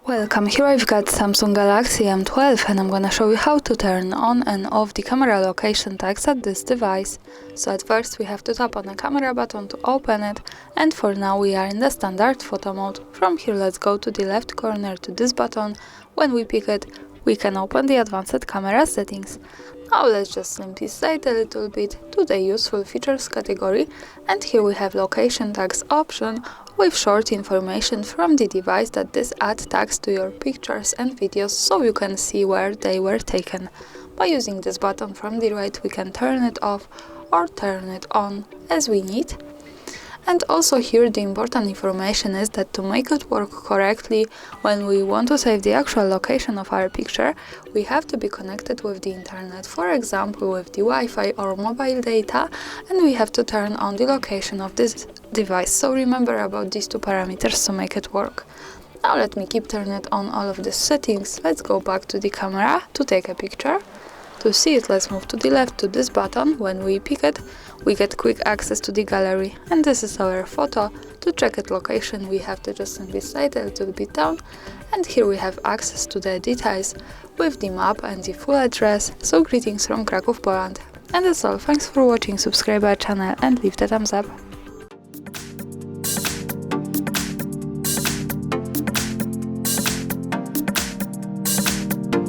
Welcome, here I've got Samsung Galaxy M12 and I'm gonna show you how to turn on and off the camera location tags at this device. So at first we have to tap on the camera button to open it, and for now we are in the standard photo mode. From here let's go to the left corner to this button. When we pick it, we can open the advanced camera settings. Now let's just simply slide a little bit to the useful features category, and here we have location tags option with short information from the device that this adds tags to your pictures and videos so you can see where they were taken. By using this button from the right we can turn it off or turn it on as we need. And also here the important information is that to make it work correctly, when we want to save the actual location of our picture, we have to be connected with the internet, for example with the Wi-Fi or mobile data, and we have to turn on the location of this device. So remember about these two parameters to make it work. Now let me keep turning it on all of these settings. Let's go back to the camera to take a picture. To see it, let's move to the left to this button. When we pick it, we get quick access to the gallery, and this is our photo. To check its location, we have to just simply slide a little bit down, and here we have access to the details with the map and the full address. So greetings from Kraków, Poland. And that's all. Thanks for watching, subscribe our channel and leave the thumbs up.